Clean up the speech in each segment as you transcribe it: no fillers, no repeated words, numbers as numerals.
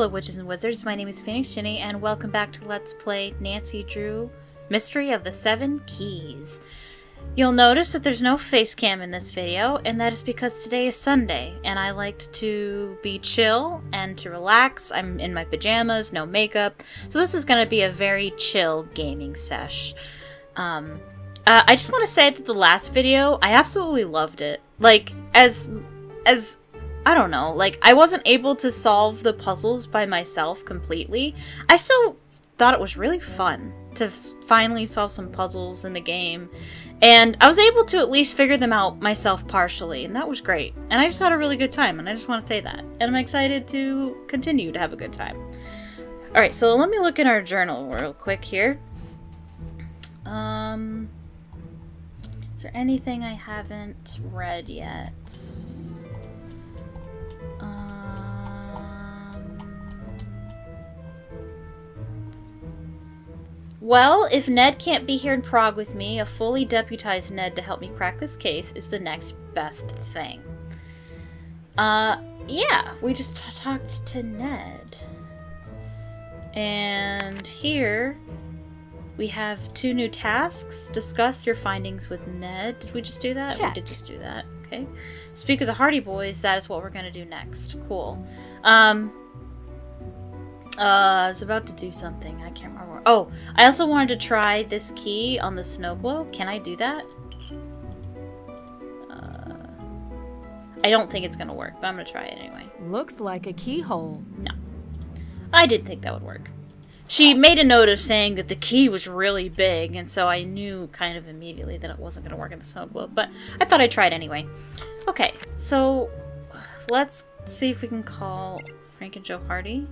Hello witches and wizards, my name is Phoenix Ginny, and welcome back to Let's Play Nancy Drew Mystery of the Seven Keys. You'll notice that there's no face cam in this video, and that is because today is Sunday, and I liked to be chill and to relax. I'm in my pajamas, no makeup, so this is going to be a very chill gaming sesh. I just want to say that the last video, I absolutely loved it. Like, as I don't know, like, I wasn't able to solve the puzzles by myself completely. I still thought it was really fun to finally solve some puzzles in the game. And I was able to at least figure them out myself partially, and that was great. And I just had a really good time, and I just want to say that. And I'm excited to continue to have a good time. Alright, so let me look in our journal real quick here. Is there anything I haven't read yet? Well, if Ned can't be here in Prague with me, a fully deputized Ned to help me crack this case is the next best thing. Yeah, we just talked to Ned. And here we have 2 new tasks. Discuss your findings with Ned. Did we just do that? Check. We did just do that. Okay. Speak of the Hardy Boys, that is what we're going to do next. Cool. I was about to do something. I can't remember. Oh, I also wanted to try this key on the snow globe. Can I do that? I don't think it's going to work, but I'm going to try it anyway. Looks like a keyhole. No. I didn't think that would work. She made a note of saying that the key was really big, and so I knew kind of immediately that it wasn't going to work in the snow globe, but I thought I'd try it anyway. Okay, so let's see if we can call Frank and Joe Hardy.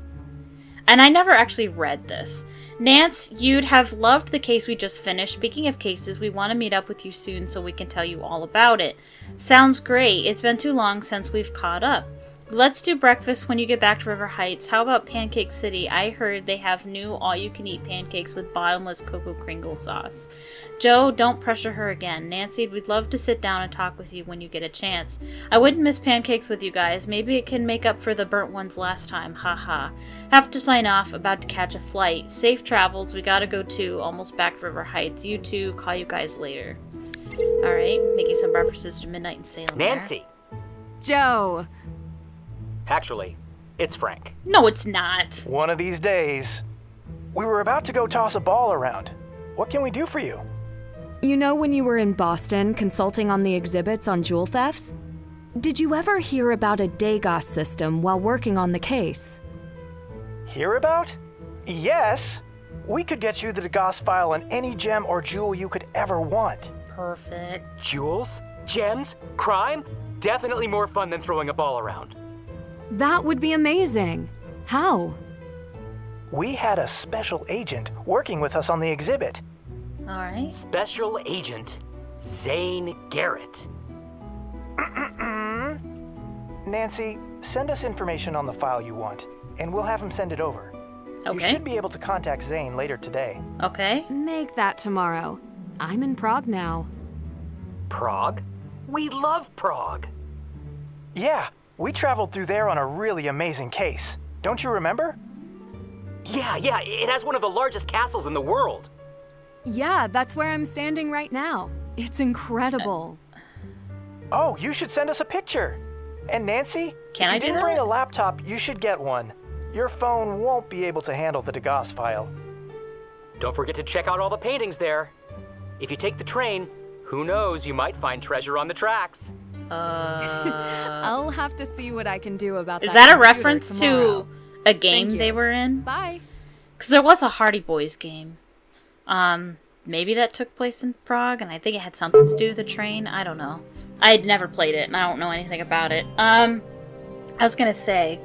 And I never actually read this. Nance, you'd have loved the case we just finished. Speaking of cases, we want to meet up with you soon so we can tell you all about it. Sounds great. It's been too long since we've caught up. Let's do breakfast when you get back to River Heights. How about Pancake City? I heard they have new all-you-can-eat pancakes with bottomless cocoa Kringle sauce. Joe, don't pressure her again. Nancy, we'd love to sit down and talk with you when you get a chance. I wouldn't miss pancakes with you guys. Maybe it can make up for the burnt ones last time. Haha. Have to sign off. About to catch a flight. Safe travels. We gotta go too. Almost back to River Heights. You too. Call you guys later. Alright. Making some breakfasts to midnight and sailing. Nancy! Joe! Actually, it's Frank. No, it's not. One of these days. We were about to go toss a ball around. What can we do for you? You know when you were in Boston consulting on the exhibits on jewel thefts? Did you ever hear about a DAGOS system while working on the case? Hear about? Yes. We could get you the DAGOS file on any gem or jewel you could ever want. Perfect. Jewels? Gems? Crime? Definitely more fun than throwing a ball around. That would be amazing. How? We had a special agent working with us on the exhibit. Alright. Special Agent Zane Garrett. Nancy, send us information on the file you want, and we'll have him send it over. Okay. You should be able to contact Zane later today. Okay. Make that tomorrow. I'm in Prague now. Prague? We love Prague. Yeah, we traveled through there on a really amazing case. Don't you remember? Yeah, it has one of the largest castles in the world. Yeah, that's where I'm standing right now. It's incredible. Oh, you should send us a picture. And Nancy, Can I if do you didn't that? bring a laptop, you should get one. Your phone won't be able to handle the DAGOS file. Don't forget to check out all the paintings there. If you take the train, who knows, you might find treasure on the tracks. I'll have to see what I can do about that. Is that a computer reference tomorrow. to a game Thank you. they were in? Bye. Because there was a Hardy Boys game. Maybe that took place in Prague, and I think it had something to do with the train. I don't know. I had never played it, and I don't know anything about it. I was gonna say,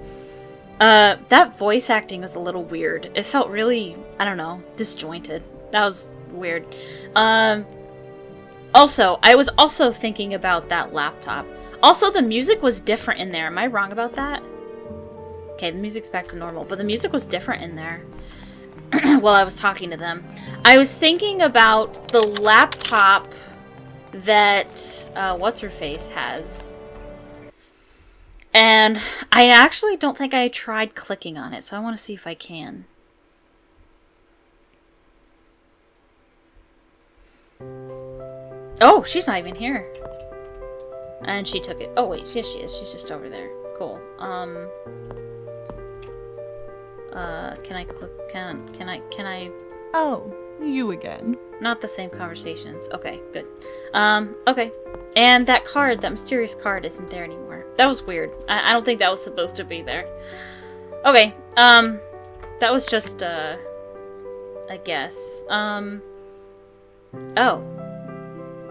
that voice acting was a little weird. It felt really, I don't know, disjointed. That was weird. Also, I was also thinking about that laptop. Also, the music was different in there. Am I wrong about that? Okay, the music's back to normal, but the music was different in there while I was talking to them. I was thinking about the laptop that, what's-her-face has. And I actually don't think I tried clicking on it, so I want to see if I can. Oh, she's not even here. And she took it. Oh wait, yes she is. She's just over there. Cool. Can I click? Can I? Oh, you again. Not the same conversations. Okay, good. Okay. And that card, that mysterious card, isn't there anymore. That was weird. I don't think that was supposed to be there. Okay. That was just a guess. Oh.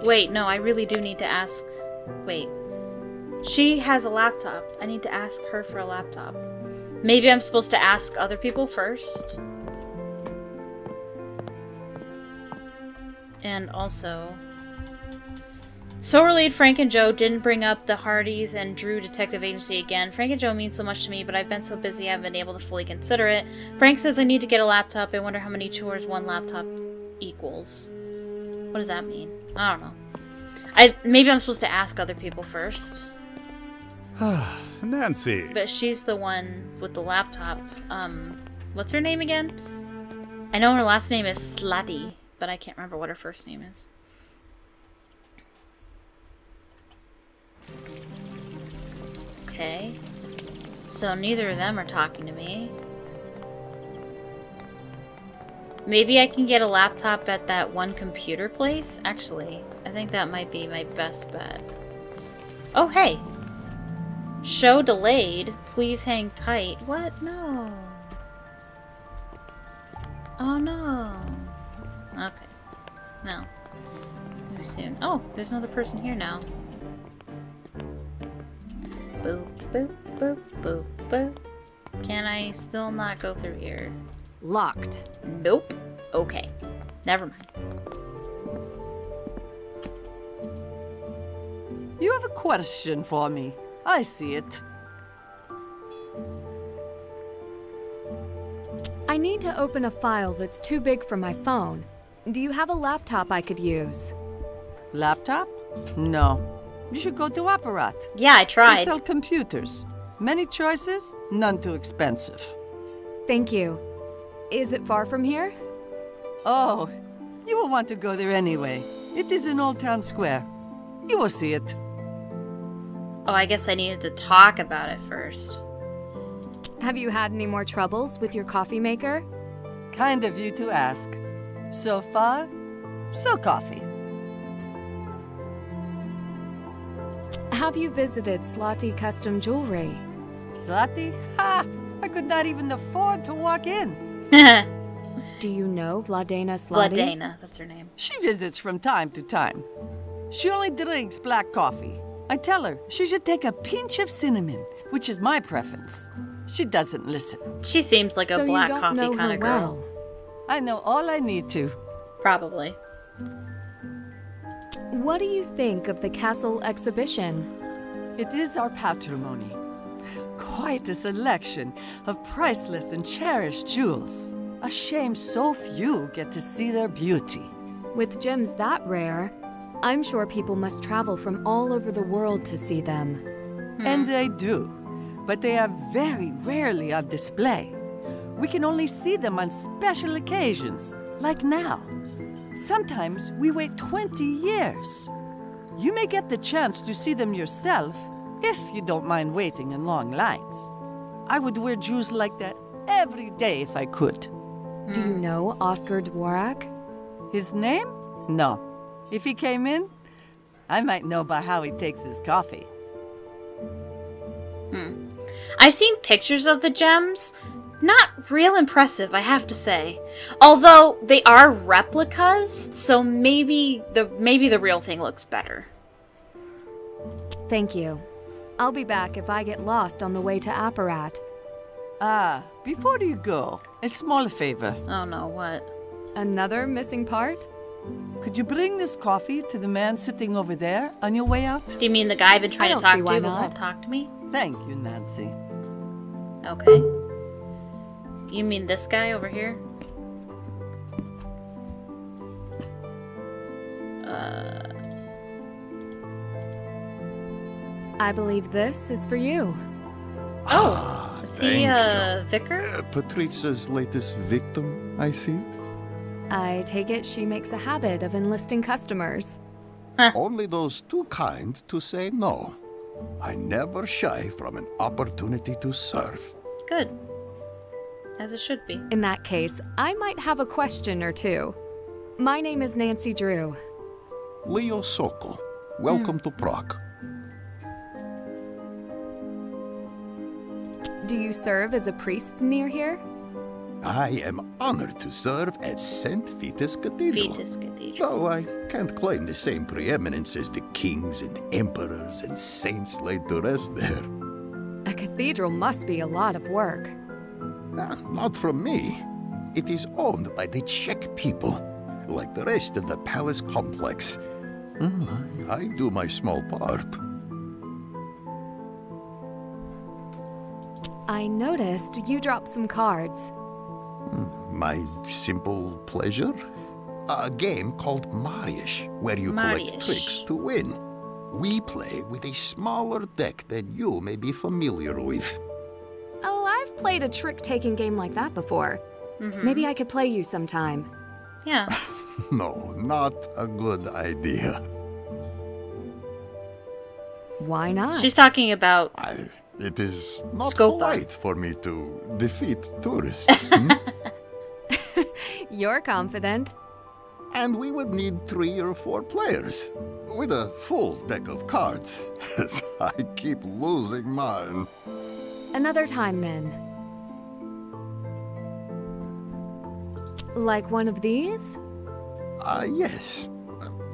Wait, no, I really do need to ask. Wait. She has a laptop. I need to ask her for a laptop. Maybe I'm supposed to ask other people first. And also... So relieved Frank and Joe didn't bring up the Hardys and Drew Detective Agency again. Frank and Joe mean so much to me, but I've been so busy I haven't been able to fully consider it. Frank says I need to get a laptop. I wonder how many chores one laptop equals. What does that mean? I don't know. Maybe I'm supposed to ask other people first. Nancy. But she's the one with the laptop. What's her name again? I know her last name is Slati, but I can't remember what her first name is. Okay. So neither of them are talking to me. Maybe I can get a laptop at that one computer place? Actually, I think that might be my best bet. Oh, hey! Show delayed. Please hang tight. What? No. Oh, no. Okay. Well. Maybe soon. Oh, there's another person here now. Boop, boop, boop, boop, boop. Can I still not go through here? Locked. Nope. Okay. Never mind. You have a question for me. I see it. I need to open a file that's too big for my phone. Do you have a laptop I could use? Laptop? No. You should go to Apparat. Yeah, I They tried. sell computers. Many choices, none too expensive. Thank you. Is it far from here? Oh, you will want to go there anyway. It is in Old Town Square. You will see it. Oh, I guess I needed to talk about it first. Have you had any more troubles with your coffee maker? Kind of you to ask. So far, so coffee. Have you visited Slati Custom Jewelry? Zlati? Ha! I could not even afford to walk in. Do you know Vladena Slati? Vladena, that's her name. She visits from time to time. She only drinks black coffee. I tell her she should take a pinch of cinnamon, which is my preference. She doesn't listen. She seems like a So black you don't coffee know kind her of girl. well. I know all I need to. Probably. What do you think of the castle exhibition? It is our patrimony. Quite a selection of priceless and cherished jewels. A shame so few get to see their beauty. With gems that rare, I'm sure people must travel from all over the world to see them. And they do. But they are very rarely on display. We can only see them on special occasions, like now. Sometimes we wait 20 years. You may get the chance to see them yourself, if you don't mind waiting in long lines. I would wear jewels like that every day if I could. Do you know Oscar Dvorak? His name? No. If he came in, I might know by how he takes his coffee. I've seen pictures of the gems. Not real impressive, I have to say. Although they are replicas, so maybe the real thing looks better. Thank you. I'll be back if I get lost on the way to Apparat. Ah, before you go, a small favor. Oh no, what? Another missing part? Could you bring this coffee to the man sitting over there on your way out? Do you mean the guy I've been trying I to don't talk see to why but won't not. talk to me? Thank you, Nancy. Okay. You mean this guy over here? I believe this is for you. Oh, is he a vicar? Patrice's latest victim, I see. I take it she makes a habit of enlisting customers. Only those too kind to say no. I never shy from an opportunity to serve. Good. As it should be. In that case, I might have a question or two. My name is Nancy Drew. Leo Sokol, welcome to Prague. Do you serve as a priest near here? I am honored to serve at St. Vitus Cathedral. Vitus Cathedral. Though I can't claim the same preeminence as the kings and emperors and saints laid to rest there. A cathedral must be a lot of work. Not from me. It is owned by the Czech people, like the rest of the palace complex. I do my small part. I noticed you dropped some cards. My simple pleasure? A game called Marius, where you collect tricks to win. We play with a smaller deck than you may be familiar with. Oh, I've played a trick-taking game like that before. Maybe I could play you sometime. Yeah. No, not a good idea. Why not? She's talking about... It is not Scopa. polite for me to defeat tourists. You're confident. And we would need 3 or 4 players, with a full deck of cards, as I keep losing mine. Another time, then. Like one of these? Yes.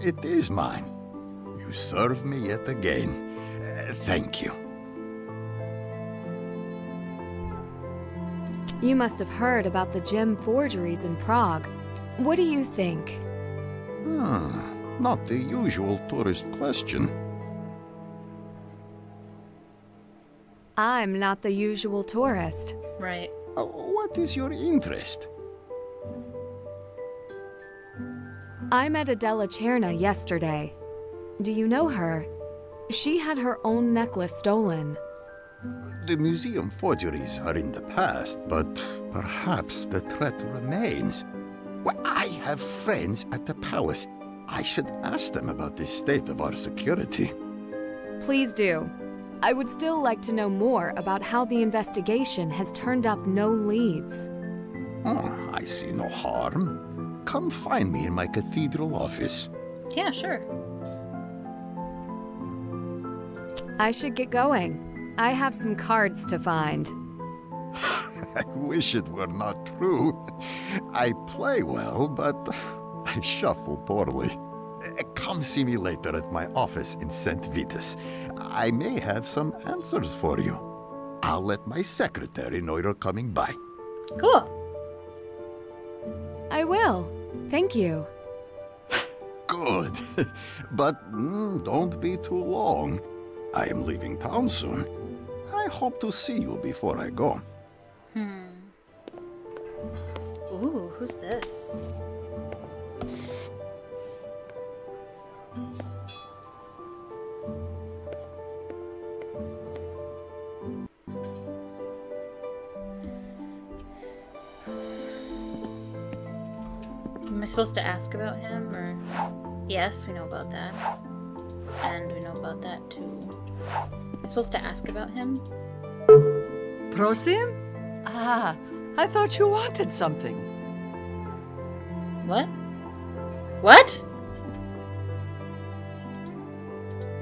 It is mine. You serve me yet again. Thank you. You must have heard about the gem forgeries in Prague. What do you think? Not the usual tourist question. I'm not the usual tourist. Right. What is your interest? I met Adela Cherna yesterday. Do you know her? She had her own necklace stolen. The museum forgeries are in the past, but perhaps the threat remains. Well, I have friends at the palace. I should ask them about the state of our security. Please do. I would still like to know more about how the investigation has turned up no leads. I see no harm. Come find me in my cathedral office. Yeah, sure. I should get going. I have some cards to find. I wish it were not true. I play well, but I shuffle poorly. Come see me later at my office in St. Vitus. I may have some answers for you. I'll let my secretary know you're coming by. Cool. I will. Thank you. Good. But don't be too long. I am leaving town soon. I hope to see you before I go. Ooh, who's this? Am I supposed to ask about him, or... Yes, we know about that. And we know about that, too. Am I supposed to ask about him? Prosim? Ah, I thought you wanted something. What? What?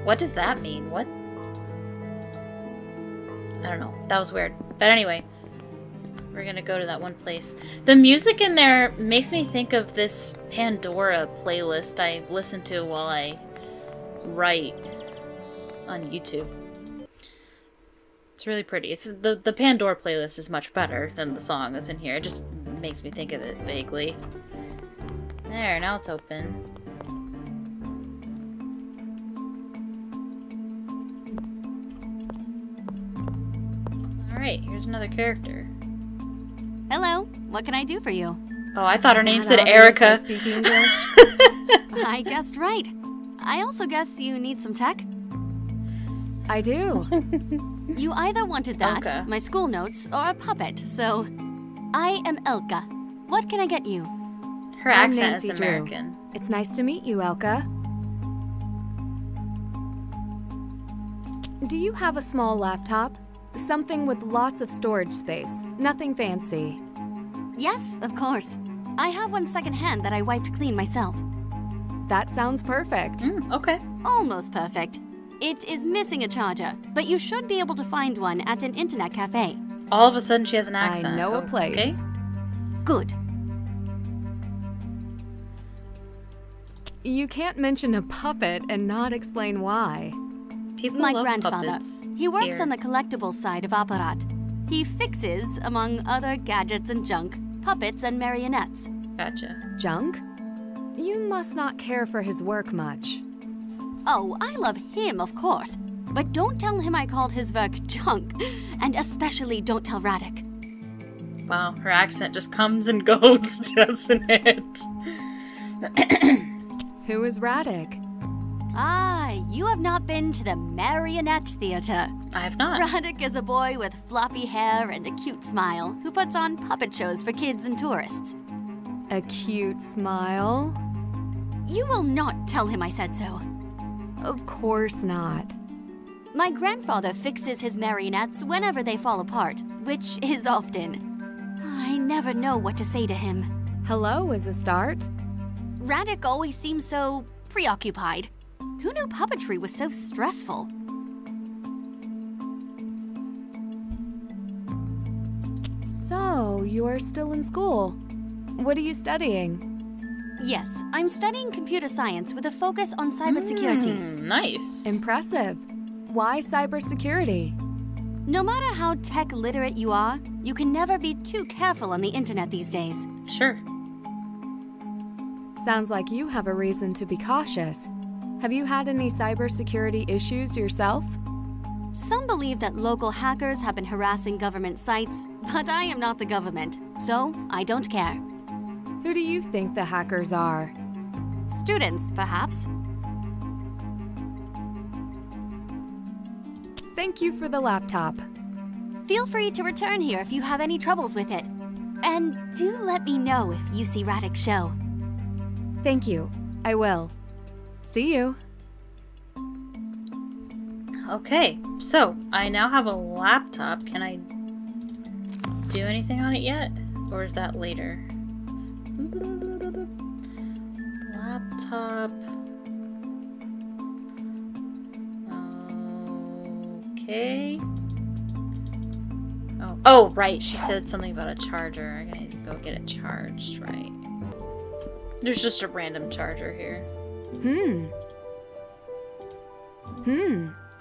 What does that mean? What? I don't know. That was weird. But anyway, we're gonna go to that one place. The music in there makes me think of this Pandora playlist I listen to while I write on YouTube. It's really pretty. It's the Pandora playlist is much better than the song that's in here. It just makes me think of it vaguely. There, now it's open. Alright, here's another character. Hello, what can I do for you? Oh, I thought her name said Not obvious I Erica. speak English. I guessed right. I also guess you need some tech? I do. You either wanted that, Elka. my school notes, or a puppet, so... I am Elka. What can I get you? Her I'm accent Nancy is Drew. American. It's nice to meet you, Elka. Do you have a small laptop? Something with lots of storage space. Nothing fancy. Yes, of course. I have one secondhand that I wiped clean myself. That sounds perfect. Okay. Almost perfect. It is missing a charger, but you should be able to find one at an internet cafe. All of a sudden she has an accent. I know a place. Okay. Good. You can't mention a puppet and not explain why. People My love grandfather. puppets He works here. on the collectibles side of Apparat. He fixes, among other gadgets and junk, puppets and marionettes. Gotcha. Junk? You must not care for his work much. Oh, I love him, of course. But don't tell him I called his work junk. And especially don't tell Radek. Wow, her accent just comes and goes, doesn't it? Who is Radek? Ah, you have not been to the Marionette Theater. I have not. Radek is a boy with floppy hair and a cute smile who puts on puppet shows for kids and tourists. A cute smile? You will not tell him I said so. Of course not. My grandfather fixes his marionettes whenever they fall apart, which is often. I never know what to say to him. Hello is a start. Radek always seems so preoccupied. Who knew puppetry was so stressful? So, you are still in school. What are you studying? Yes, I'm studying computer science with a focus on cybersecurity. Nice. Impressive. Why cybersecurity? No matter how tech literate you are, you can never be too careful on the internet these days. Sure. Sounds like you have a reason to be cautious. Have you had any cybersecurity issues yourself? Some believe that local hackers have been harassing government sites, but I am not the government, so I don't care. Who do you think the hackers are? Students, perhaps. Thank you for the laptop. Feel free to return here if you have any troubles with it. And do let me know if you see Radek's show. Thank you. I will. See you. Okay, so I now have a laptop. Can I do anything on it yet? Or is that later? Laptop. Okay. Oh, right. She said something about a charger. I need to go get it charged, right? There's just a random charger here.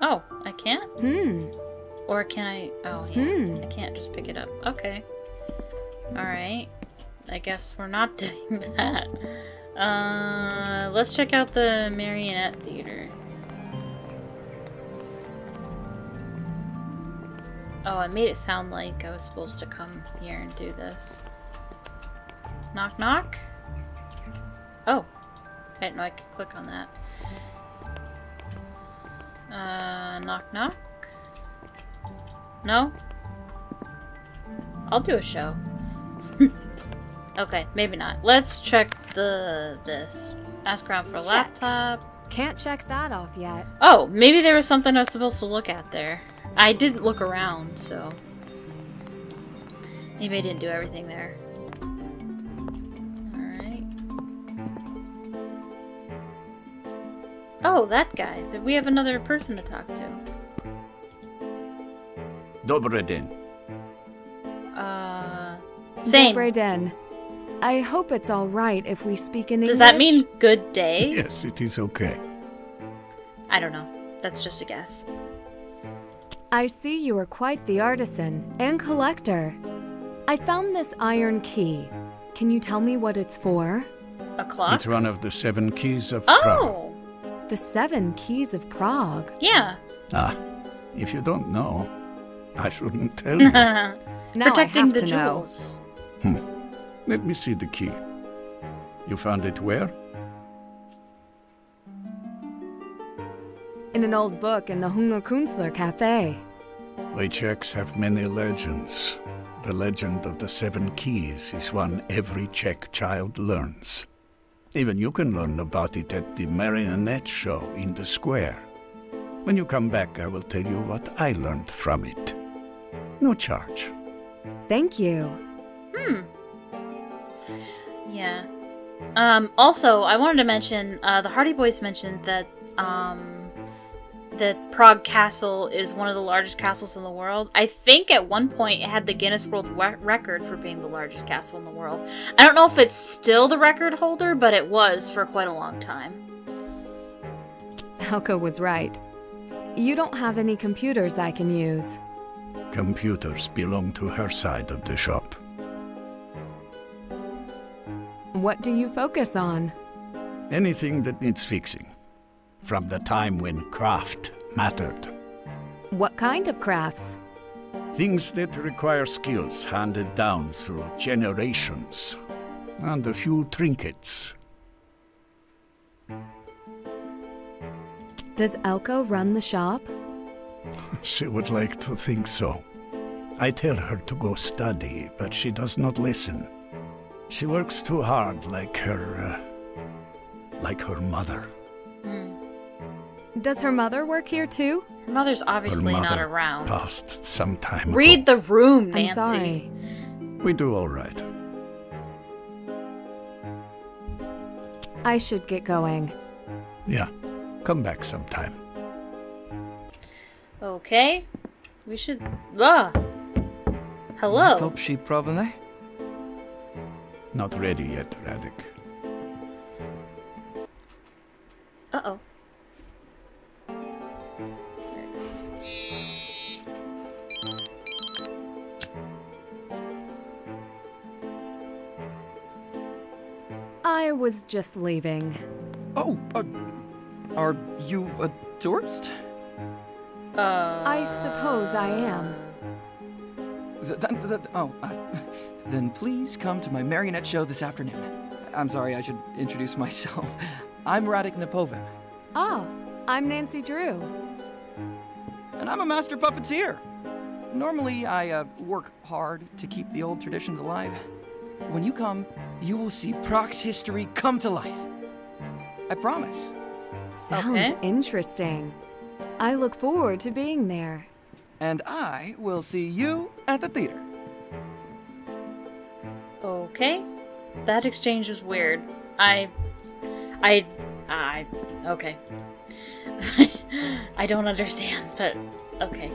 Oh, I can't? Or can I? Oh, yeah. I can't just pick it up. Okay. Alright. I guess we're not doing that. Let's check out the Marionette Theater. Oh, I made it sound like I was supposed to come here and do this. Knock, knock? Oh. I didn't know I could click on that. Knock, knock? No? I'll do a show. Okay, maybe not. Let's check this. Ask around for a laptop. Can't check that off yet. Oh, maybe there was something I was supposed to look at there. I didn't look around, so maybe I didn't do everything there. Alright. Oh, that guy. We have another person to talk to. Dobry den. Same. Dobry den. I hope it's all right if we speak in English. Does that mean good day? Yes, it is okay. I don't know. That's just a guess. I see you are quite the artisan and collector. I found this iron key. Can you tell me what it's for? A clock? It's one of the 7 keys of Prague. Oh! The 7 keys of Prague. Yeah. Ah, if you don't know, I shouldn't tell you. Now Protecting I have the to know. jewels. Let me see the key. You found it where? in an old book in the Hunger Künstler Cafe. We Czechs have many legends. The legend of the 7 keys is one every Czech child learns. Even you can learn about it at the marionette show in the square. When you come back, I will tell you what I learned from it. No charge. Thank you. Yeah. Also, I wanted to mention, the Hardy Boys mentioned that, that Prague Castle is one of the largest castles in the world. I think at one point it had the Guinness World Record for being the largest castle in the world. I don't know if it's still the record holder, but it was for quite a long time. Elka was right. You don't have any computers I can use. Computers belong to her side of the shop. What do you focus on? Anything that needs fixing. From the time when craft mattered. What kind of crafts? Things that require skills handed down through generations. And a few trinkets. Does Elka run the shop? She would like to think so. I tell her to go study, but she does not listen. She works too hard like her mother. Does her mother work here too? Her mother's obviously Her not mother around. Passed some time ago. Read the room, Nancy. I'm sorry. We do all right. I should get going. Yeah, come back sometime. Okay. We should... Hello. Top przyprawne? Not ready yet, Radek. Uh-oh. I was just leaving. Oh, are you a tourist? I suppose I am. Then please come to my marionette show this afternoon. I'm sorry, I should introduce myself. I'm Radek Nepovin. Oh, I'm Nancy Drew. And I'm a master puppeteer. Normally, I work hard to keep the old traditions alive. When you come, you will see Prague's history come to life. I promise. Sounds interesting. I look forward to being there. And I will see you at the theater. Okay. That exchange was weird. Okay. I don't understand, but okay.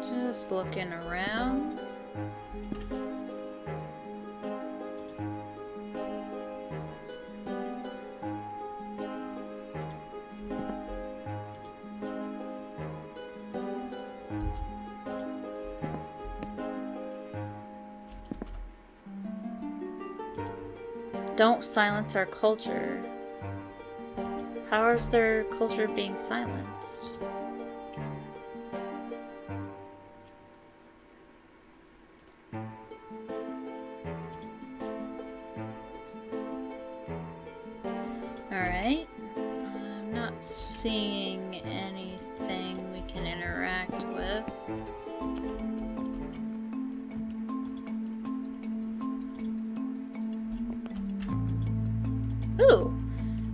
Just looking around. Don't silence our culture. How is their culture being silenced? Alright. I'm not seeing anything we can interact with. Ooh!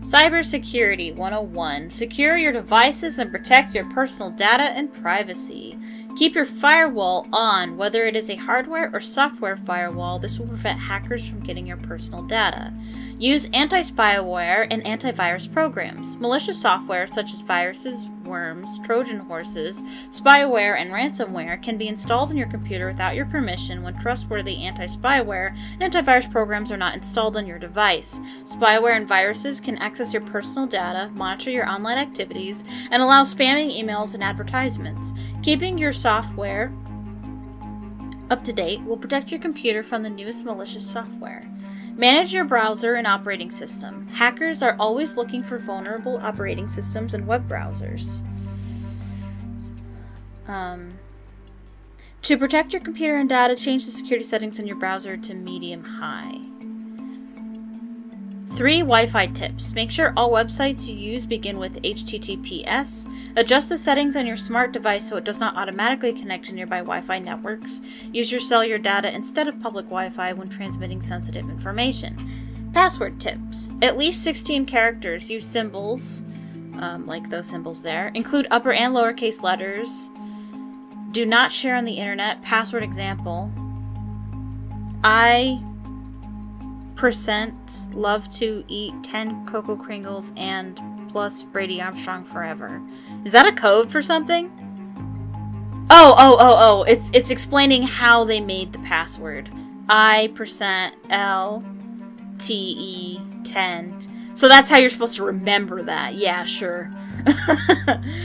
Cybersecurity 101. Secure your devices and protect your personal data and privacy. Keep your firewall on, whether it is a hardware or software firewall. This will prevent hackers from getting your personal data. Use anti-spyware and antivirus programs. Malicious software such as viruses, worms, Trojan horses, spyware, and ransomware can be installed in your computer without your permission when trustworthy anti-spyware and antivirus programs are not installed on your device. Spyware and viruses can access your personal data, monitor your online activities, and allow spamming emails and advertisements. Keeping your software up to date will protect your computer from the newest malicious software. Manage your browser and operating system. Hackers are always looking for vulnerable operating systems and web browsers. To protect your computer and data, change the security settings in your browser to medium-high. 3 Wi-Fi tips. Make sure all websites you use begin with HTTPS. Adjust the settings on your smart device so it does not automatically connect to nearby Wi-Fi networks. Use your cellular data instead of public Wi-Fi when transmitting sensitive information. Password tips. At least 16 characters. Use symbols, like those symbols there. Include upper and lowercase letters. Do not share on the internet. Password example. I % love to eat 10 Cocoa Kringles and plus Brady Armstrong forever. Is that a code for something? Oh. It's explaining how they made the password. I % L T E 10. So that's how you're supposed to remember that. Yeah, sure.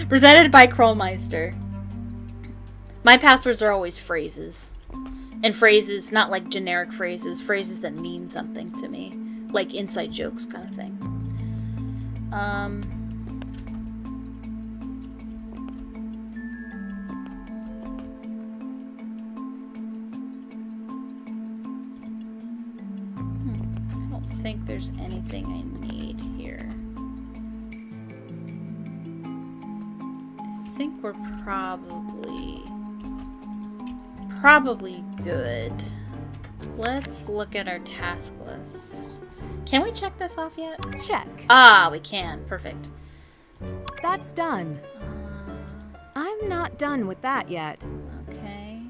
Presented by Krollmeister. My passwords are always phrases. And phrases, not like generic phrases, phrases that mean something to me. Like inside jokes kind of thing. I don't think there's anything I need here. I think we're probably good. Let's look at our task list. Can we check this off yet? Check. Ah, we can. Perfect. That's done. I'm not done with that yet. Okay.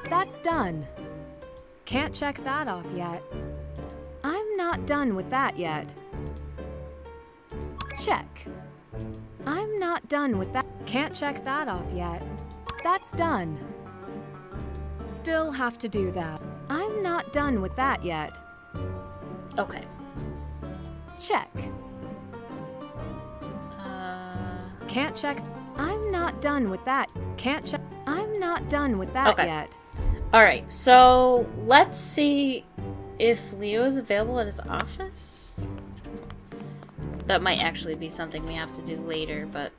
That's done. Can't check that off yet. I'm not done with that yet. Check. I'm not done with that. Can't check that off yet. That's done. Still have to do that. I'm not done with that yet. Okay. Check. Can't check. I'm not done with that. Can't check. I'm not done with that yet. Alright, so let's see if Leo is available at his office. That might actually be something we have to do later, but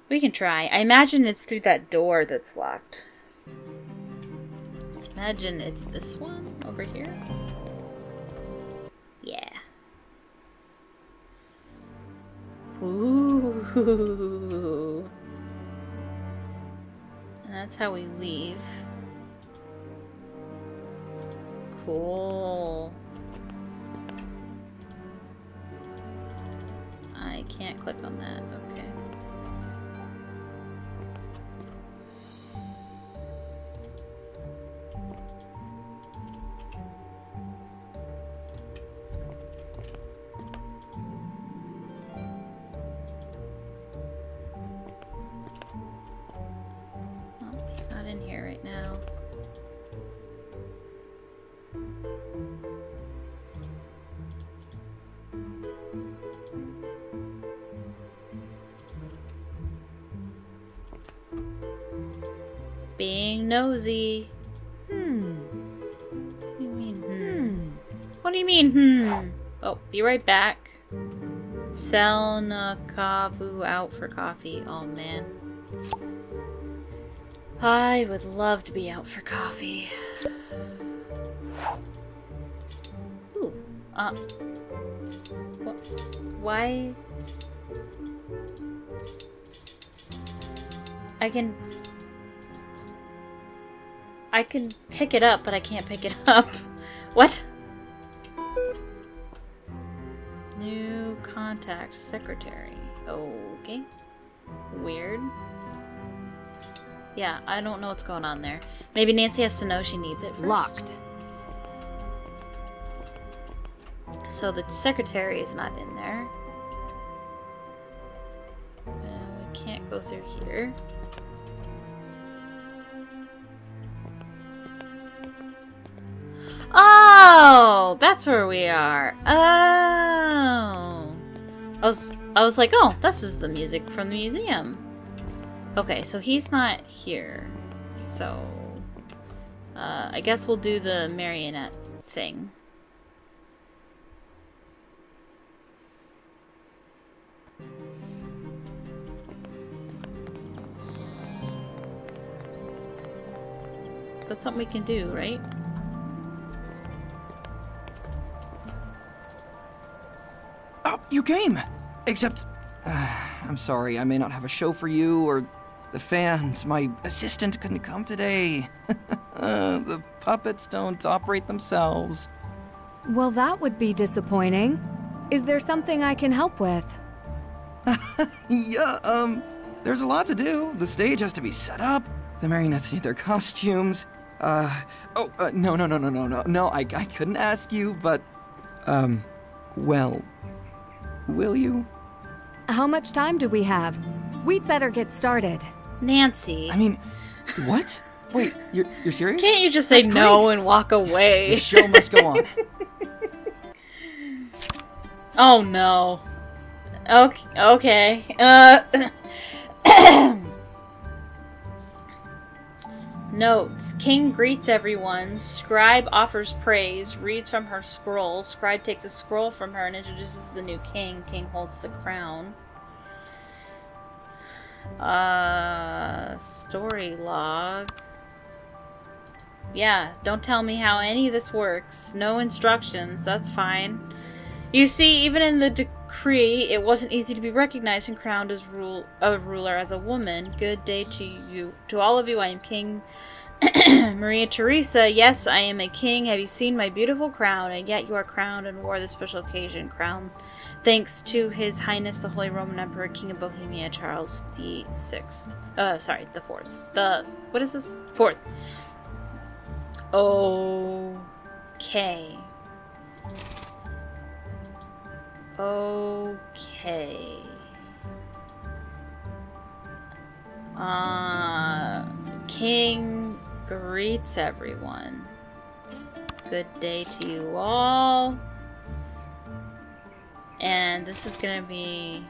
we can try. I imagine it's through that door that's locked. Imagine it's this one over here. Yeah. Ooh. And that's how we leave. Cool. I can't click on that. Okay. In here right now. Being nosy. What do you mean, What do you mean, Oh, be right back. Selnakavu out for coffee. Oh, man. I would love to be out for coffee. Ooh, why? I can pick it up, but I can't pick it up. What? New contact secretary. Okay. Weird. Yeah, I don't know what's going on there. Maybe Nancy has to know she needs it first. Locked. So the secretary is not in there. We can't go through here. Oh, that's where we are. Oh. I was like, oh, this is the music from the museum. Okay, so he's not here. So I guess we'll do the marionette thing. That's something we can do, right? Oh, you came! Except, I'm sorry, I may not have a show for you or the fans. My assistant couldn't come today. The puppets don't operate themselves. Well, that would be disappointing. Is there something I can help with? Yeah, there's a lot to do. The stage has to be set up. The marionettes need their costumes. No, I couldn't ask you, but, well, will you? How much time do we have? We'd better get started. Nancy. I mean, what? Wait, you're serious? Can't you just say That's no great. and walk away? The show must go on. Oh no. Okay. Notes. King greets everyone. Scribe offers praise. Reads from her scroll. Scribe takes a scroll from her and introduces the new king. King holds the crown. Story log. Yeah, don't tell me how any of this works. No instructions. That's fine. You see, even in the decree, it wasn't easy to be recognized and crowned as a ruler as a woman. Good day to you. To all of you, I am King Maria Theresa. Yes, I am a king. Have you seen my beautiful crown? And yet you are crowned and wore this special occasion. Crown thanks to His Highness the Holy Roman Emperor, King of Bohemia, Charles the Sixth. The Fourth. What is this? Fourth. Okay. King greets everyone. Good day to you all. And this is gonna be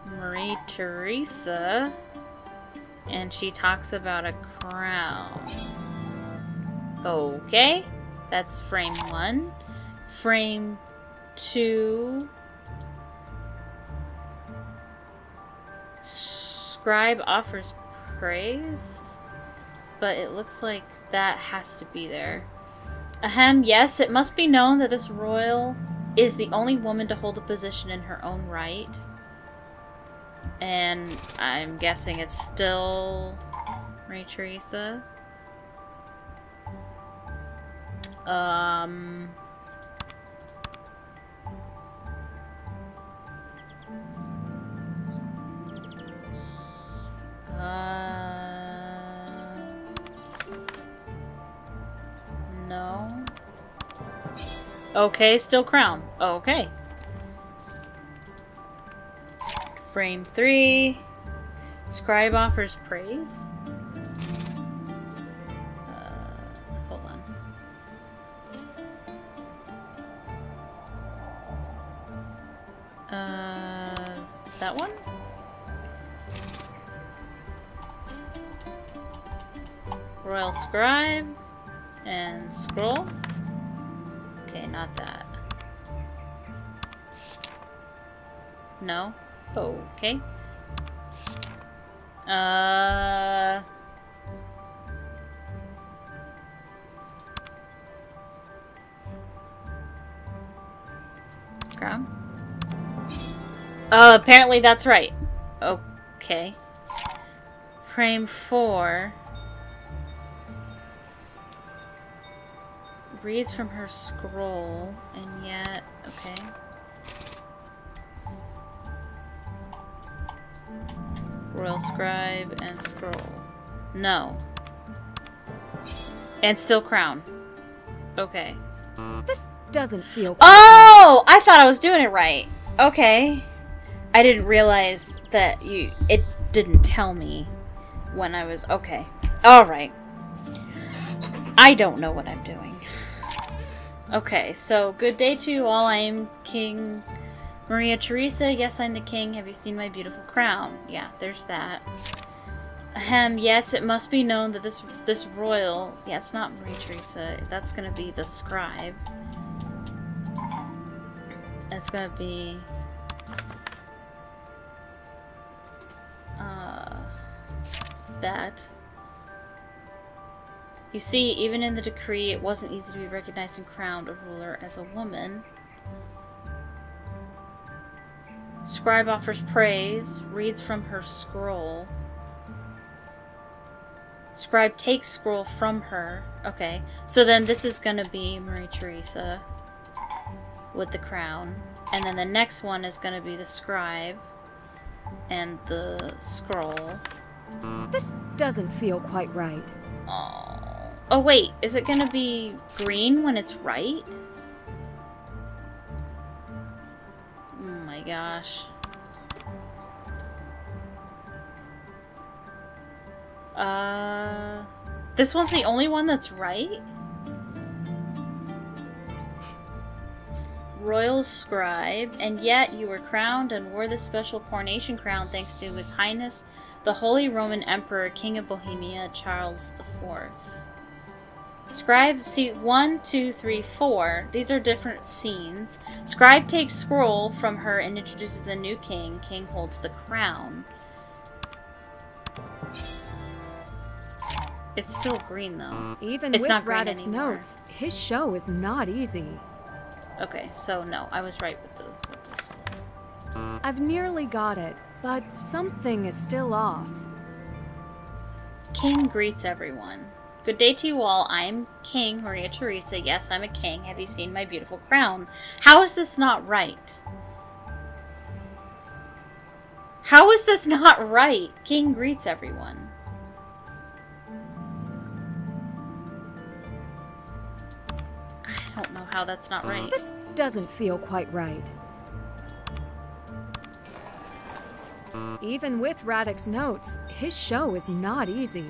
Marie Theresa. And she talks about a crown. Okay. That's frame 1. Frame 2. Scribe offers praise, but it looks like that has to be there. Ahem, yes, it must be known that this royal is the only woman to hold a position in her own right. And I'm guessing it's still Marie Theresa. No. Okay, still crown. Okay. Frame 3. Scribe offers praise. Hold on. That one? Royal Scribe and scroll. Okay, not that. No. Okay. Crown. Apparently that's right. Okay. Frame 4. Reads from her scroll, and yet, okay. Royal Scribe and scroll. No. And still crown. Okay. This doesn't feel... Oh! I thought I was doing it right. Okay. I didn't realize that it didn't tell me when I was... Okay. Alright. I don't know what I'm doing. Okay, so good day to you all. I am King Maria Theresa. Yes, I'm the king. Have you seen my beautiful crown? Yeah, there's that. Ahem, yes, it must be known that this royal... Yeah, it's not Maria Theresa. That's gonna be the scribe. It's gonna be... that. You see, even in the decree, it wasn't easy to be recognized and crowned a ruler as a woman. Scribe offers praise, reads from her scroll. Scribe takes scroll from her. Okay, so then this is gonna be Maria Theresa with the crown. And then the next one is gonna be the scribe and the scroll. This doesn't feel quite right. Oh wait, is it gonna be green when it's right? Oh my gosh. This one's the only one that's right? Royal scribe, and yet you were crowned and wore the special coronation crown thanks to His Highness, the Holy Roman Emperor, King of Bohemia, Charles IV. Scribe, see, 1, 2, 3, 4. These are different scenes. Scribe takes scroll from her and introduces the new king. King holds the crown. It's still green, though. Even it's with not green Radek's anymore. notes, his show is not easy. Okay, so no, I was right with this. I've nearly got it, but something is still off. King greets everyone. Good day to you all. I am King Maria Theresa. Yes, I'm a king. Have you seen my beautiful crown? How is this not right? How is this not right? King greets everyone. I don't know how that's not right. This doesn't feel quite right. Even with Radek's notes, his show is not easy.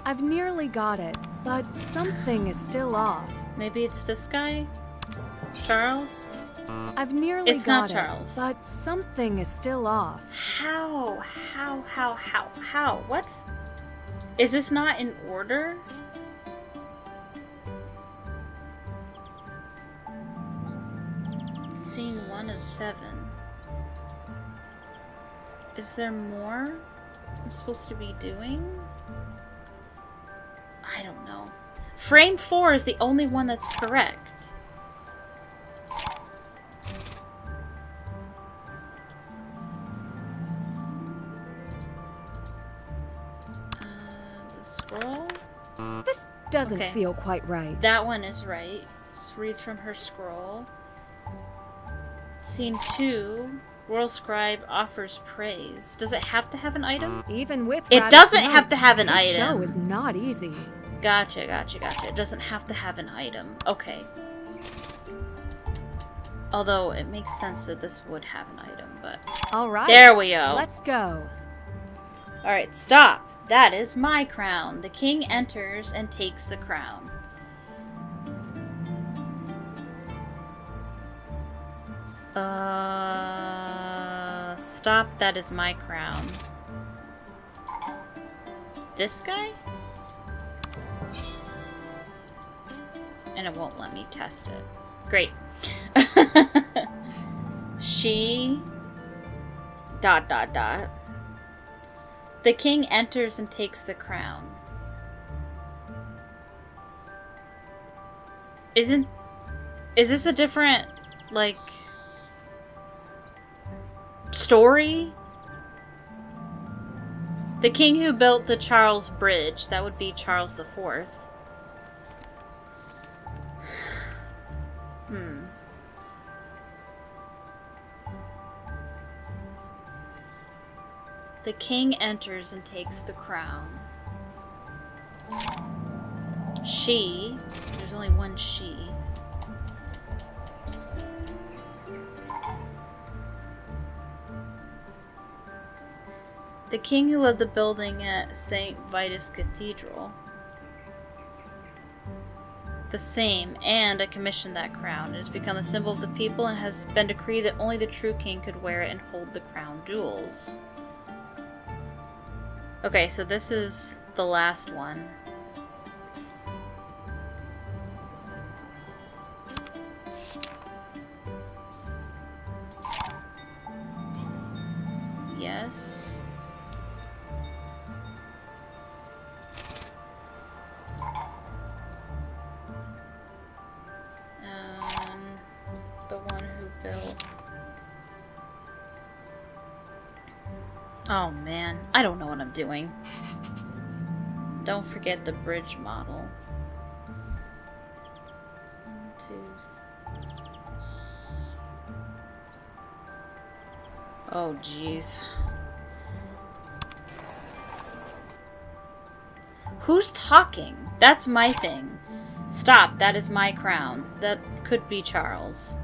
I've nearly got it, but something is still off. Maybe it's this guy? Charles? I've nearly It's got not Charles. it, but something is still off. How? What? Is this not in order? Scene 1 of 7. Is there more I'm supposed to be doing? I don't know. Frame 4 is the only one that's correct. The scroll? This doesn't Okay. feel quite right. That one is right. Reads from her scroll. Scene 2, Royal Scribe offers praise. Does it have to have an item? Even with It Radek's doesn't have to notes, have an his item. show is not easy. Gotcha. It doesn't have to have an item. Okay. Although it makes sense that this would have an item, but... All right. There we go. Let's go. Alright, stop. That is my crown. The king enters and takes the crown. Stop. That is my crown. This guy? And it won't let me test it. Great. She... ... The king enters and takes the crown. Is this a different, like, story? The king who built the Charles Bridge, that would be Charles IV. The king enters and takes the crown. She, there's only one she. The king who led the building at St. Vitus Cathedral. The same, and I commissioned that crown. It has become the symbol of the people and has been decreed that only the true king could wear it and hold the crown jewels. Okay, so this is the last one. Yes. Oh man, I don't know what I'm doing. Don't forget the bridge model. 1, 2. Oh jeez. Who's talking? That's my thing. Stop, that is my crown. That could be Charles.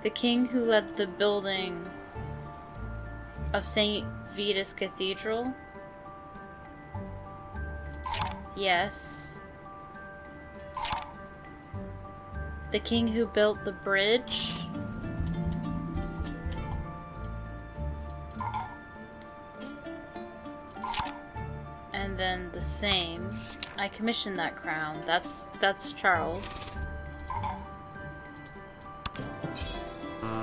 The king who led the building of St. Vitus Cathedral? Yes. The king who built the bridge? And then the same. I commissioned that crown. That's Charles.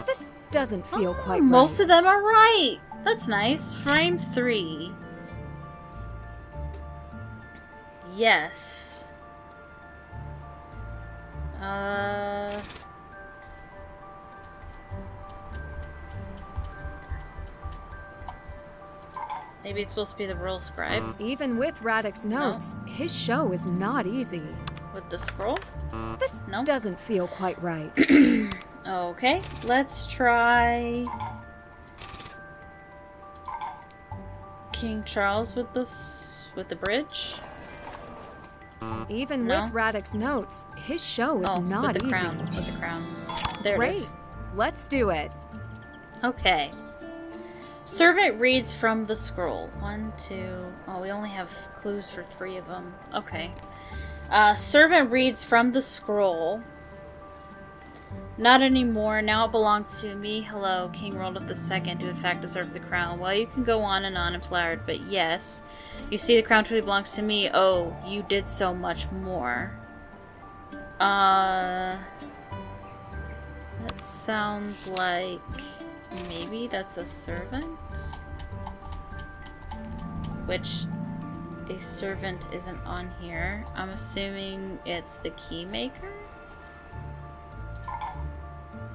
This doesn't feel quite right. Most of them are right. That's nice. Frame 3. Yes. Maybe it's supposed to be the royal scribe. Even with Radek's notes, his show is not easy. With the scroll? This doesn't feel quite right. Okay, let's try King Charles with the bridge. Even with Radek's notes, his show is not easy. With the crown. There Great. it is. Let's do it. Okay. Servant reads from the scroll. 1, 2... Oh, we only have clues for 3 of them. Okay. Servant reads from the scroll. Not anymore. Now it belongs to me. Hello, King Rodolph II do in fact deserve the crown. Well, you can go on and flowered, but yes. You see, the crown truly belongs to me. Oh, you did so much more. That sounds like... Maybe that's a servant? Which a servant isn't on here. I'm assuming it's the key maker?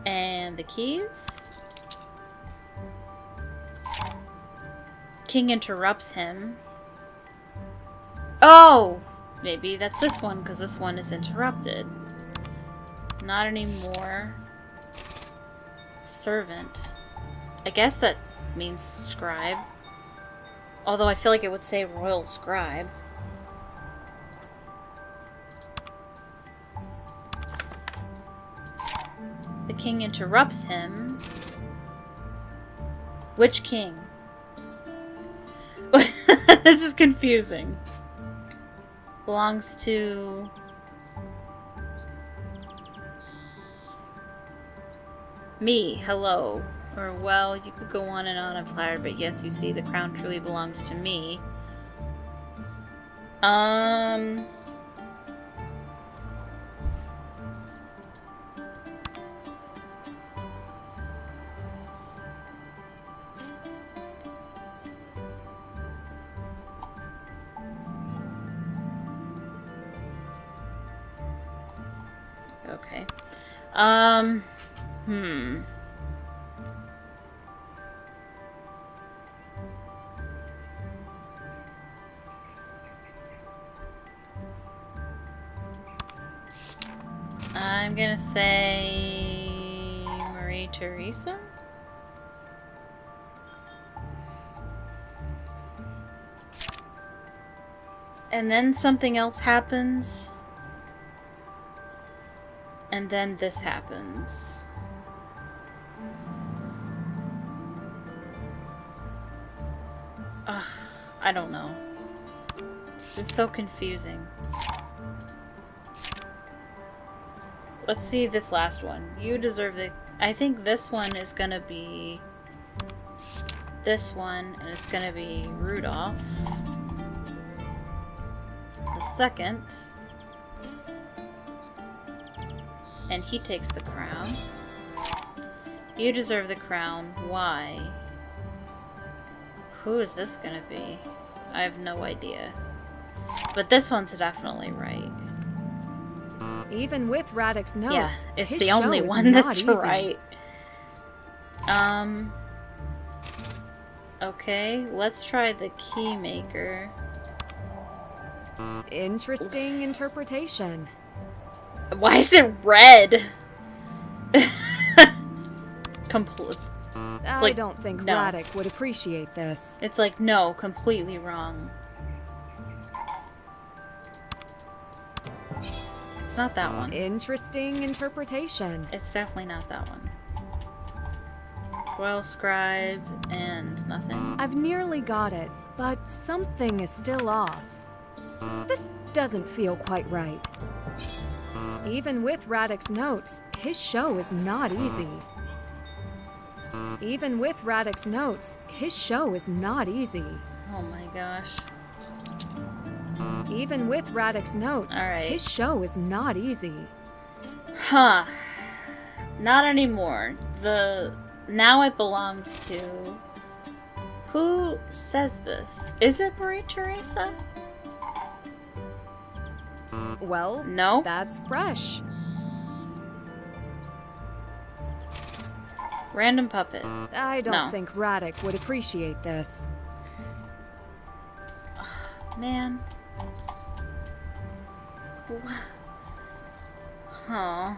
And the keys? King interrupts him. Oh! Maybe that's this one, because this one is interrupted. Not anymore. Servant. I guess that means scribe. Although I feel like it would say royal scribe. The king interrupts him. Which king? This is confusing. Belongs to... me. Hello. Or, well, you could go on and flowered, but yes, you see, the crown truly belongs to me. Okay. I'm gonna say Marie Theresa? And then something else happens. And then this happens. Ugh, I don't know. This is so confusing. Let's see this last one. You deserve the... I think this one is gonna be... this one, and it's gonna be Rudolph. The second. And he takes the crown. You deserve the crown. Why? Who is this gonna be? I have no idea. But this one's definitely right. Even with Radek's notes, yeah, it's his the only show is one not that's easy. right. Okay, let's try the key maker. Interesting interpretation. Why is it red? Complete. I like, don't think no. Radek would appreciate this. It's like, no, completely wrong. It's not that one. Interesting interpretation. It's definitely not that one. Well, scribe and nothing. I've nearly got it, but something is still off. This doesn't feel quite right. Even with Radek's notes, his show is not easy. Even with Radek's notes, his show is not easy. Oh my gosh. Even with Radek's notes, his show is not easy. Huh. Not anymore. Now it belongs to... Who says this? Is it Marie Theresa? Well, no. That's fresh. Random puppet. I don't think Radek would appreciate this. Man. Huh.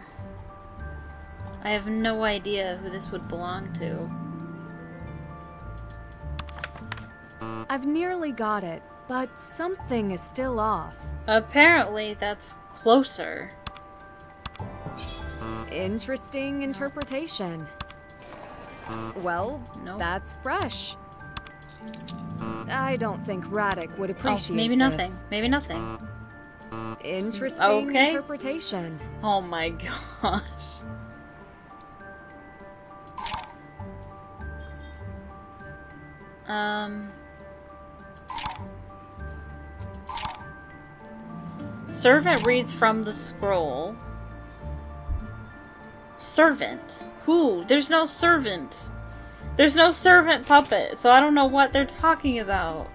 I have no idea who this would belong to. I've nearly got it, but something is still off. Apparently, that's closer. Interesting interpretation. Well, that's fresh. I don't think Radek would appreciate maybe this. nothing. Maybe nothing. Interesting interpretation. Oh my gosh. Servant reads from the scroll. Servant? Who? There's no servant. There's no servant puppet, so I don't know what they're talking about.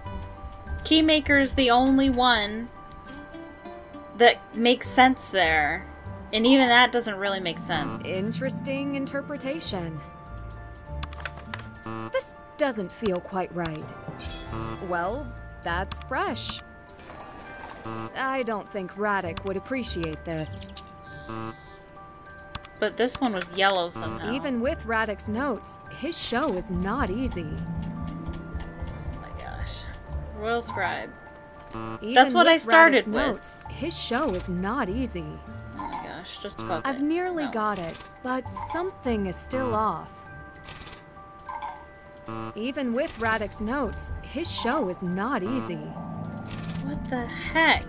Keymaker is the only one that makes sense there. And even that doesn't really make sense. Interesting interpretation. This doesn't feel quite right. Well, that's fresh. I don't think Radek would appreciate this. But this one was yellow somehow. Even with Radek's notes, his show is not easy. Oh my gosh. Royal Scribe. Even That's what I started Radek's with. Notes, his show is not easy. Oh my gosh, just fuck I've nearly got it, but something is still off. Even with Radek's notes, his show is not easy. What the heck?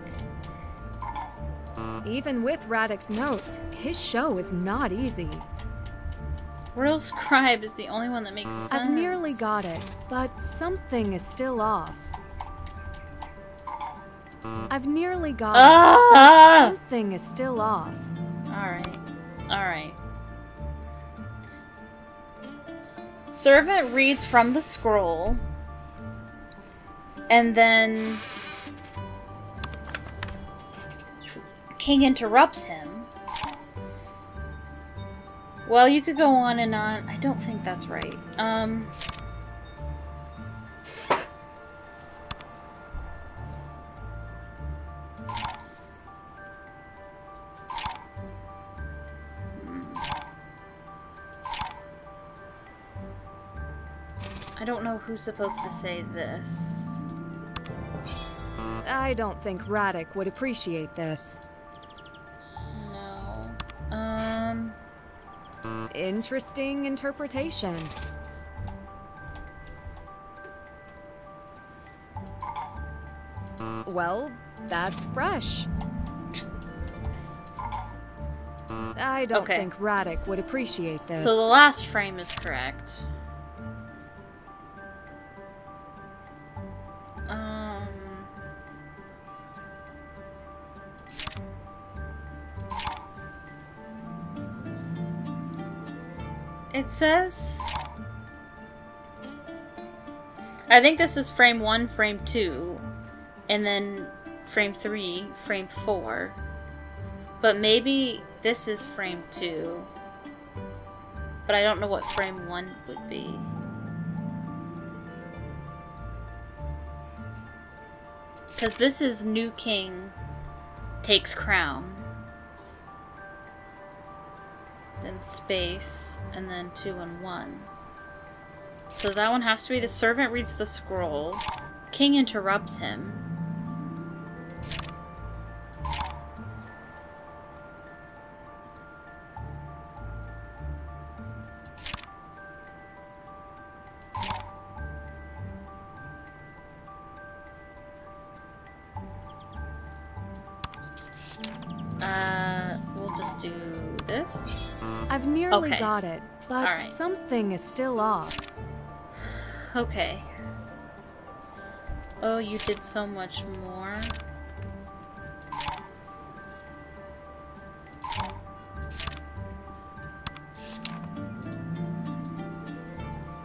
Even with Radek's notes, his show is not easy. Royal Scribe is the only one that makes sense. I've nearly got it, but something is still off. I've nearly got it, but something is still off. Alright. Alright. Servant reads from the scroll. And then King interrupts him. Well, you could go on and on. I don't think that's right. I don't know who's supposed to say this. I don't think Radek would appreciate this. No. Interesting interpretation. Well, that's fresh. I don't think Radek would appreciate this. So the last frame is correct. It says... I think this is frame 1, frame 2, and then frame 3, frame 4. But maybe this is frame 2. But I don't know what frame 1 would be. Because this is new king takes crown. Then space, and then 2 and 1. So that one has to be the servant reads the scroll. King interrupts him. We'll just do this. I've nearly Okay. got it, but All right. something is still off. Okay. Oh, you did so much more.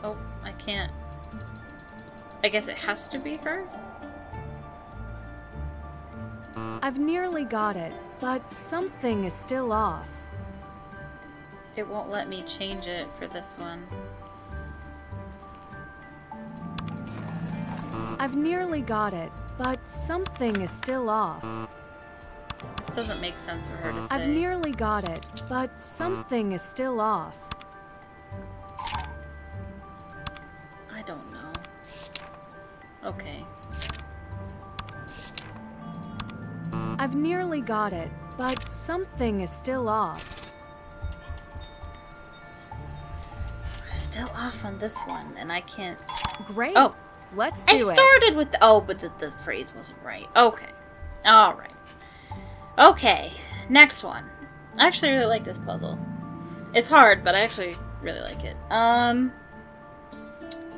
Oh, I can't. I guess it has to be her? I've nearly got it, but something is still off. It won't let me change it for this one. I've nearly got it, but something is still off. This doesn't make sense for her to say. I've nearly got it, but something is still off. I don't know. Okay. I've nearly got it, but something is still off. Still off on this one, and I can't... Great. Oh. Let's I do it. started with the... Oh, but the phrase wasn't right. Okay. Alright. Okay. Next one. I actually really like this puzzle. It's hard, but I actually really like it.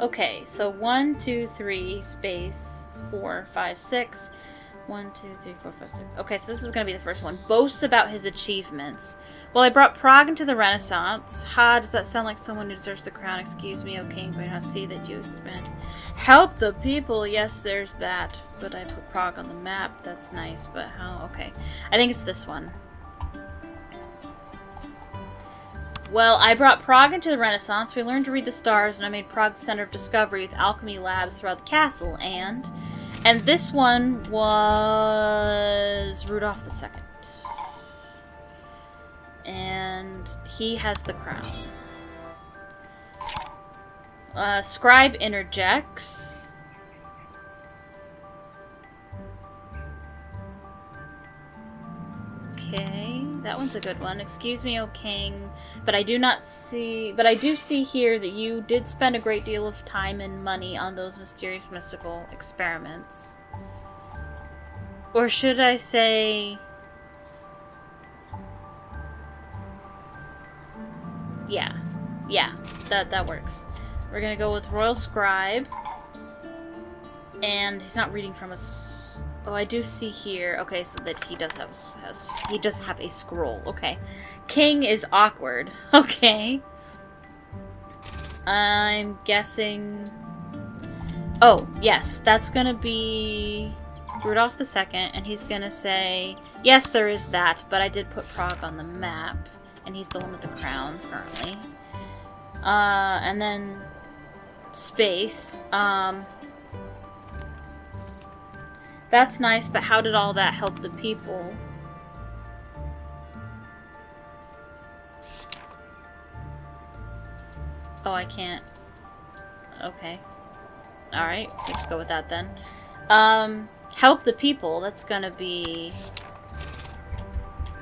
Okay, so 1, 2, 3, space, 4, 5, 6. 1, 2, 3, 4, 5, 6. Okay, so this is going to be the first one. Boasts about his achievements. Well, I brought Prague into the Renaissance. Ha, does that sound like someone who deserves the crown? Excuse me, O king, but I don't see that you spent. Help the people. Yes, there's that. But I put Prague on the map. That's nice, but how? Okay. I think it's this one. Well, I brought Prague into the Renaissance. We learned to read the stars, and I made Prague the center of discovery with alchemy labs throughout the castle, and this one was Rudolph II. And he has the crown. Scribe interjects. Okay, that one's a good one. Excuse me, O king, but I do see here that you did spend a great deal of time and money on those mysterious mystical experiments. Or should I say... Yeah, that works. We're gonna go with Royal Scribe. And he's not reading from a... Oh, I do see here. Okay, so that he does have a scroll. Okay. King is awkward. Okay. I'm guessing... Oh, yes. That's gonna be Rudolph II, and he's gonna say, yes, there is that, but I did put Prague on the map, and he's the one with the crown, currently. And then... Space. That's nice, but how did all that help the people? Oh, I can't. Okay. Alright, we'll just go with that then. Help the people, that's gonna be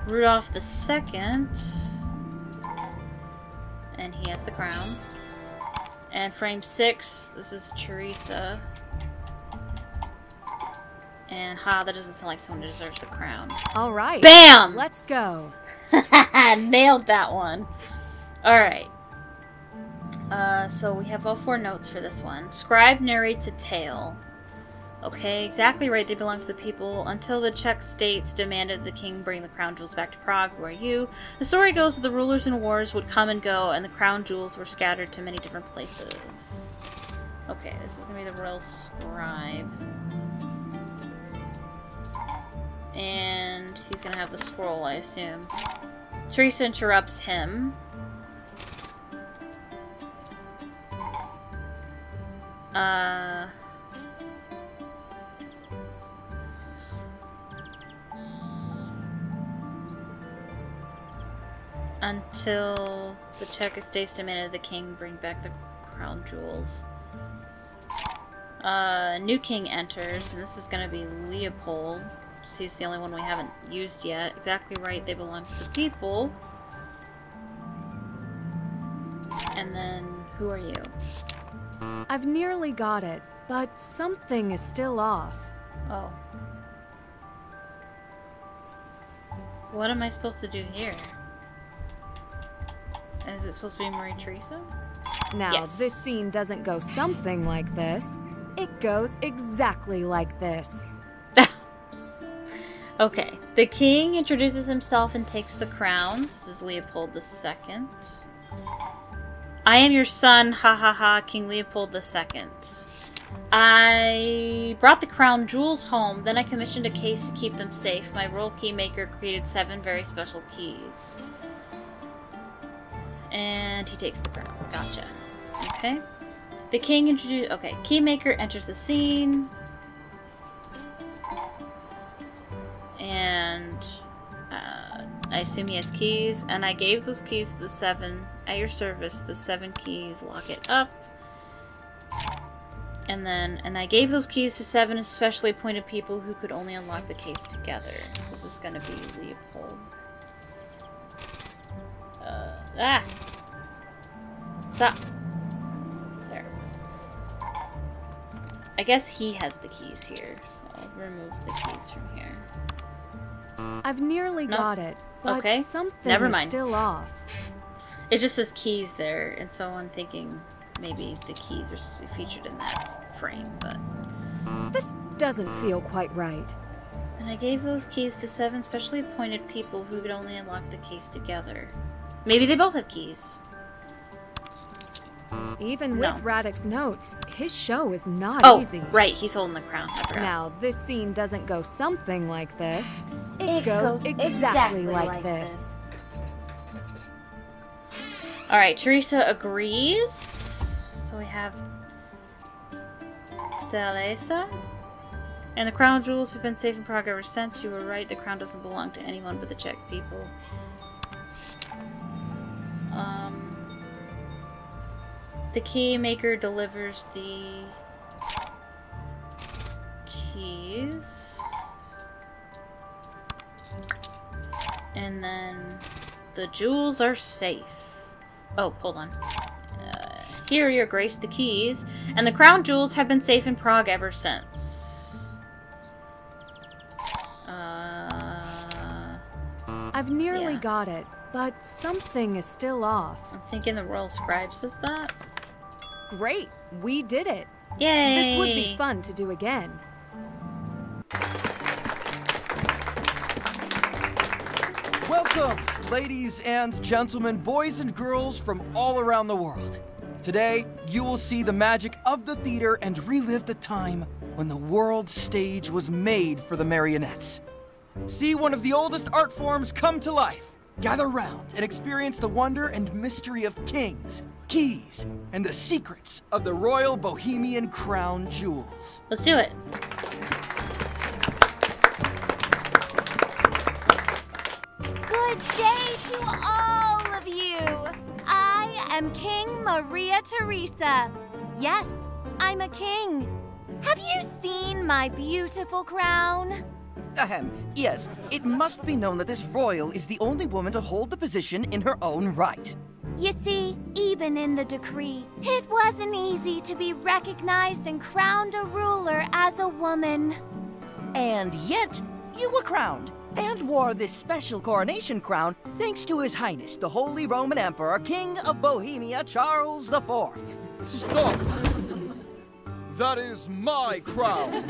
Rudolph II. And he has the crown. And frame 6, this is Teresa. And that doesn't sound like someone who deserves the crown. All right. BAM! Let's go. Nailed that one. Alright. So we have all 4 notes for this one. Scribe narrates a tale. Okay, exactly right. They belong to the people until the Czech states demanded the king bring the crown jewels back to Prague. Who are you? The story goes that the rulers in wars would come and go, and the crown jewels were scattered to many different places. Okay, this is going to be the Royal Scribe. And he's going to have the scroll, I assume. Teresa interrupts him. Until the check estates demanded the king bring back the crown jewels. New king enters, and this is gonna be Leopold. He's the only one we haven't used yet. Exactly right, they belong to the people. And then, who are you? I've nearly got it, but something is still off. Oh. What am I supposed to do here? Is it supposed to be Marie Teresa? Now, Yes. this scene doesn't go something like this. It goes exactly like this. Okay. The king introduces himself and takes the crown. This is Leopold II. I am your son, ha ha ha, King Leopold II. I brought the crown jewels home, then I commissioned a case to keep them safe. My royal key maker created 7 very special keys. And he takes the crown. Gotcha. Okay. The king introduced... Okay. Keymaker enters the scene. And... I assume he has keys. And I gave those keys to the 7. At your service, the 7 keys. Lock it up. And then... And I gave those keys to 7 especially appointed people who could only unlock the case together. This is gonna be Leopold. Stop. There. I guess he has the keys here, so I'll remove the keys from here. I've nearly got it, but Okay. something Never is mind. still off. It just says keys there, and so I'm thinking maybe the keys are supposed to be featured in that frame, but... This doesn't feel quite right. And I gave those keys to 7 specially appointed people who could only unlock the case together. Maybe they both have keys. Even No. with Radek's notes, his show is not Oh, easy. right, he's holding the crown. I forgot. Now, this scene doesn't go something like this. It goes exactly like this. Alright, Teresa agrees. So we have Delesa. And the crown jewels have been safe in Prague ever since. You were right, the crown doesn't belong to anyone but the Czech people. The key maker delivers the keys. And then the jewels are safe. Oh, hold on. Here, your grace, the keys. And the crown jewels have been safe in Prague ever since. I've nearly yeah. got it, but something is still off. I'm thinking the royal scribe says that. Great, we did it. Yay! This would be fun to do again. Welcome, ladies and gentlemen, boys and girls from all around the world. Today, you will see the magic of the theater and relive the time when the world stage was made for the marionettes. See one of the oldest art forms come to life. Gather round and experience the wonder and mystery of kings, keys, and the secrets of the Royal Bohemian Crown Jewels. Let's do it. Good day to all of you. I am King Maria Teresa. Yes, I'm a king. Have you seen my beautiful crown? Ahem, yes. It must be known that this royal is the only woman to hold the position in her own right. You see, even in the decree, it wasn't easy to be recognized and crowned a ruler as a woman. And yet, you were crowned, and wore this special coronation crown thanks to His Highness, the Holy Roman Emperor, King of Bohemia, Charles IV. Stop! That is my crown!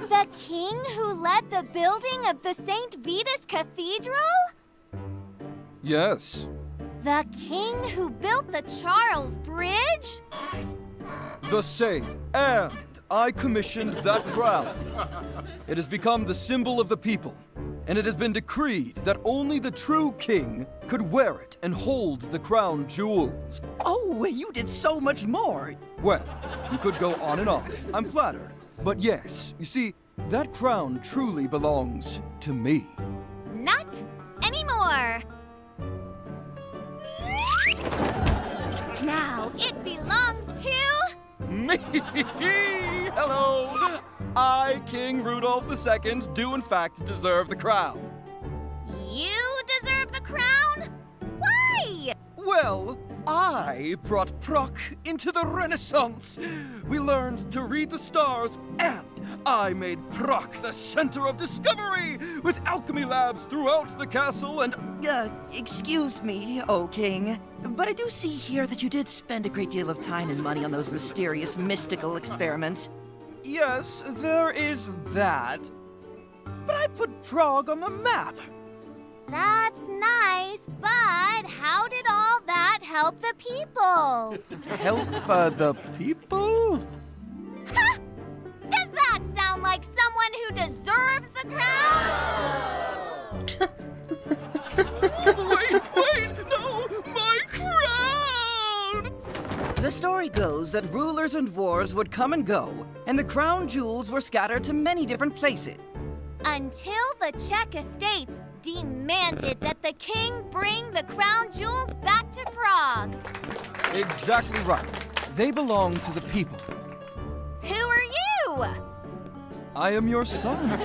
The king who led the building of the St. Vitus Cathedral? Yes. The king who built the Charles Bridge? The same. And I commissioned that crown. It has become the symbol of the people, and it has been decreed that only the true king could wear it and hold the crown jewels. Oh, you did so much more. Well, you could go on and on. I'm flattered. But yes, you see, that crown truly belongs to me. Not anymore. me! Hello! I, King Rudolph II, do in fact deserve the crown. You deserve the crown? Why? Well, I brought Proc into the Renaissance. We learned to read the stars, and I made Proc the center of discovery, with alchemy labs throughout the castle and... Excuse me, O King, but I do see here that you did spend a great deal of time and money on those mysterious, mystical experiments. Yes, there is that. But I put Prague on the map. That's nice, but how did all that help the people? Help the people? Ha! Does that sound like someone who deserves the crown? Wait, no, my crown! The story goes that rulers and wars would come and go, and the crown jewels were scattered to many different places. Until the Czech estates demanded that the king bring the crown jewels back to Prague. Exactly right. They belong to the people. Who are you? I am your son,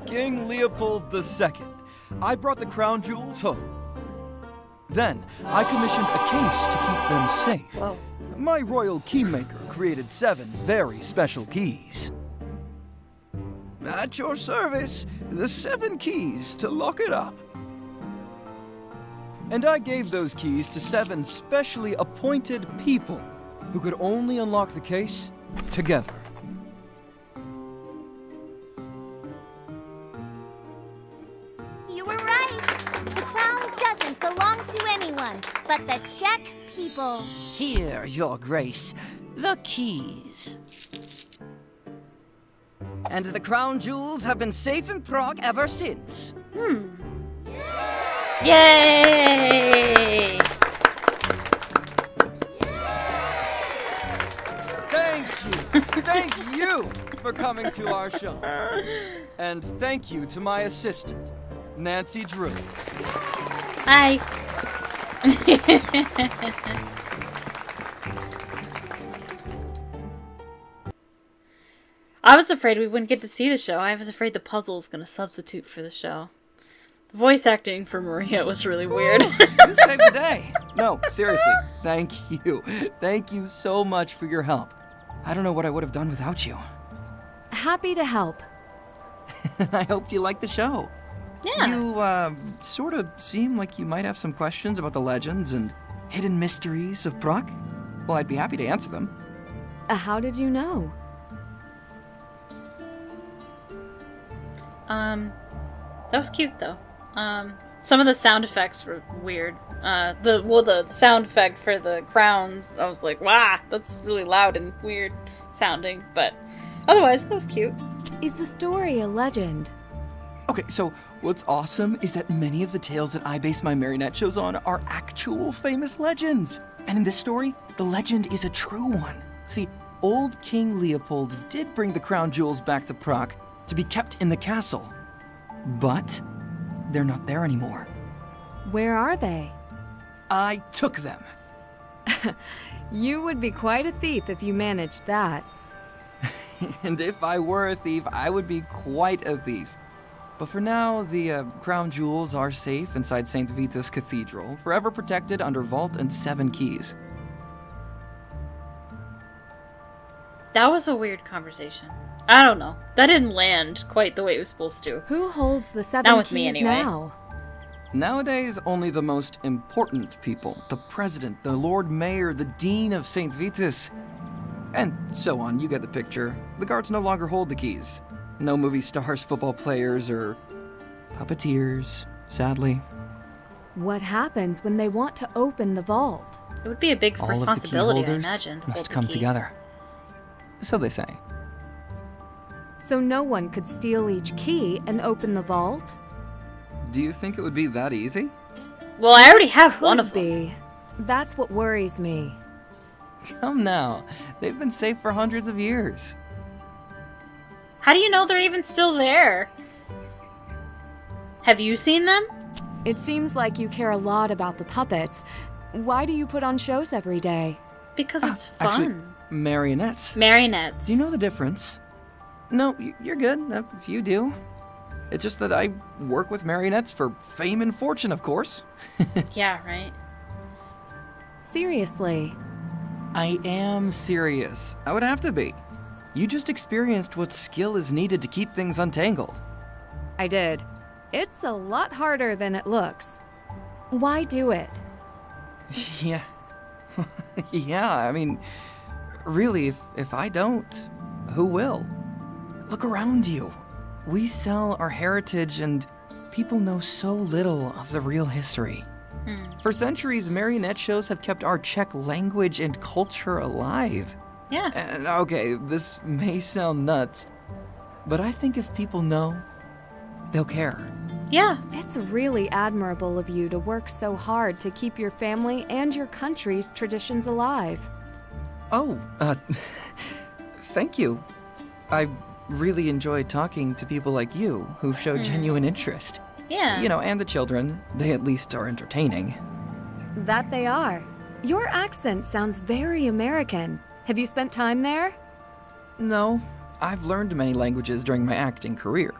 King Leopold II. I brought the crown jewels home. Then, I commissioned a case to keep them safe. Whoa. My royal keymaker created 7 very special keys. At your service, the 7 keys to lock it up. And I gave those keys to 7 specially appointed people who could only unlock the case together. You were right. The crown doesn't belong to anyone but the Czech people. Here, your grace, the keys. And the crown jewels have been safe in Prague ever since. Yay! Thank you for coming to our show. And thank you to my assistant, Nancy Drew. Hi. I was afraid we wouldn't get to see the show. I was afraid the puzzle was going to substitute for the show. The voice acting for Maria was really weird. You saved the day. No, seriously, thank you. Thank you so much for your help. I don't know what I would have done without you. Happy to help. I hope you liked the show. Yeah. You, sort of seem like you might have some questions about the legends and hidden mysteries of Prague. Well, I'd be happy to answer them. How did you know? That was cute though. Some of the sound effects were weird. The sound effect for the crowns, I was like, wow, that's really loud and weird sounding, but otherwise, that was cute. Is the story a legend? Okay, so what's awesome is that many of the tales that I base my marionette shows on are actual famous legends. And in this story, the legend is a true one. See, old King Leopold did bring the crown jewels back to Prague to be kept in the castle. But they're not there anymore. Where are they? I took them. You would be quite a thief if you managed that. And if I were a thief, I would be quite a thief. But for now, the crown jewels are safe inside St. Vitus Cathedral, forever protected under Vault and 7 keys. That was a weird conversation. I don't know. That didn't land quite the way it was supposed to. Who holds the 7 Not with keys me, anyway. now? Nowadays, only the most important people, the president, the Lord Mayor, the Dean of St. Vitus, and so on. You get the picture. The guards no longer hold the keys. No movie stars, football players, or puppeteers, sadly. What happens when they want to open the vault? It would be a big All of the key responsibility, I holders imagine. must come together. So they say. So no one could steal each key and open the vault? Do you think it would be that easy? Well, I already have one of them. That's what worries me. Come now. They've been safe for hundreds of years. How do you know they're even still there? Have you seen them? It seems like you care a lot about the puppets. Why do you put on shows every day? Because it's fun. Actually, Marionettes. Marionettes. Do you know the difference? No, you're good, if you do. It's just that I work with marionettes for fame and fortune, of course. Yeah, right. Seriously. I am serious. I would have to be. You just experienced what skill is needed to keep things untangled. I did. It's a lot harder than it looks. Why do it? Yeah. Yeah, I mean, really, if I don't, who will? Look around you. We sell our heritage and people know so little of the real history. For centuries, marionette shows have kept our Czech language and culture alive. Yeah. And okay, this may sound nuts, but I think if people know, they'll care. Yeah. It's really admirable of you to work so hard to keep your family and your country's traditions alive. Oh, thank you. I really enjoy talking to people like you who show genuine interest. Yeah. You know, and the children. They at least are entertaining. That they are. Your accent sounds very American. Have you spent time there? No, I've learned many languages during my acting career.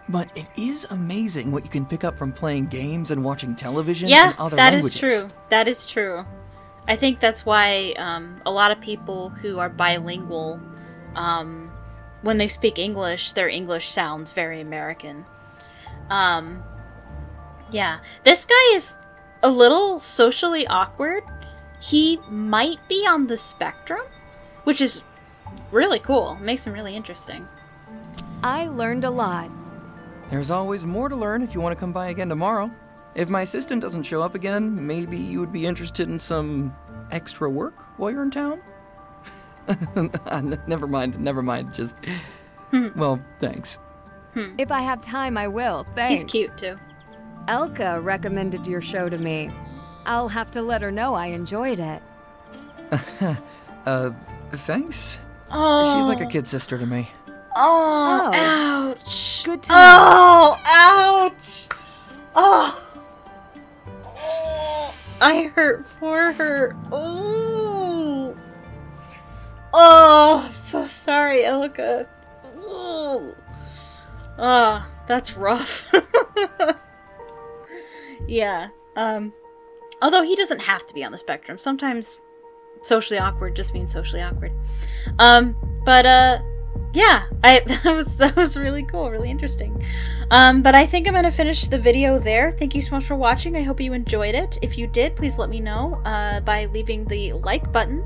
But it is amazing what you can pick up from playing games and watching television in other languages. Yeah, that is true. That is true. I think that's why a lot of people who are bilingual, when they speak English, their English sounds very American. Yeah. This guy is a little socially awkward. He might be on the spectrum, which is really cool. Makes him really interesting. I learned a lot. There's always more to learn if you want to come by again tomorrow. If my assistant doesn't show up again, maybe you would be interested in some extra work while you're in town? Never mind. Just, well, thanks. If I have time, I will. Thanks. He's cute, too. Elka recommended your show to me. I'll have to let her know I enjoyed it. Thanks? Oh. She's like a kid sister to me. Oh, ouch. Good to know. Oh, ouch. Oh. I hurt for her. Oh. Oh, I'm so sorry, Elka. Oh. Oh, that's rough. Yeah. Although he doesn't have to be on the spectrum. Sometimes socially awkward just means socially awkward. Yeah, that was really cool, really interesting. But I think I'm going to finish the video there. Thank you so much for watching. I hope you enjoyed it. If you did, please let me know by leaving the like button,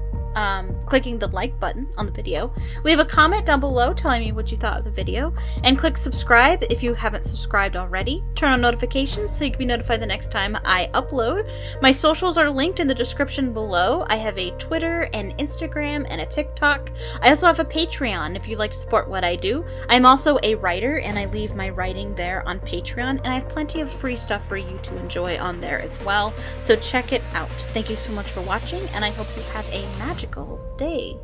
clicking the like button on the video. Leave a comment down below telling me what you thought of the video, and click subscribe if you haven't subscribed already. Turn on notifications so you can be notified the next time I upload. My socials are linked in the description below. I have a Twitter, an Instagram, and a TikTok. I also have a Patreon if you'd like to support what I do. I'm also a writer, and I leave my writing there on Patreon, and I have plenty of free stuff for you to enjoy on there as well, so check it out. Thank you so much for watching, and I hope you have a magical day.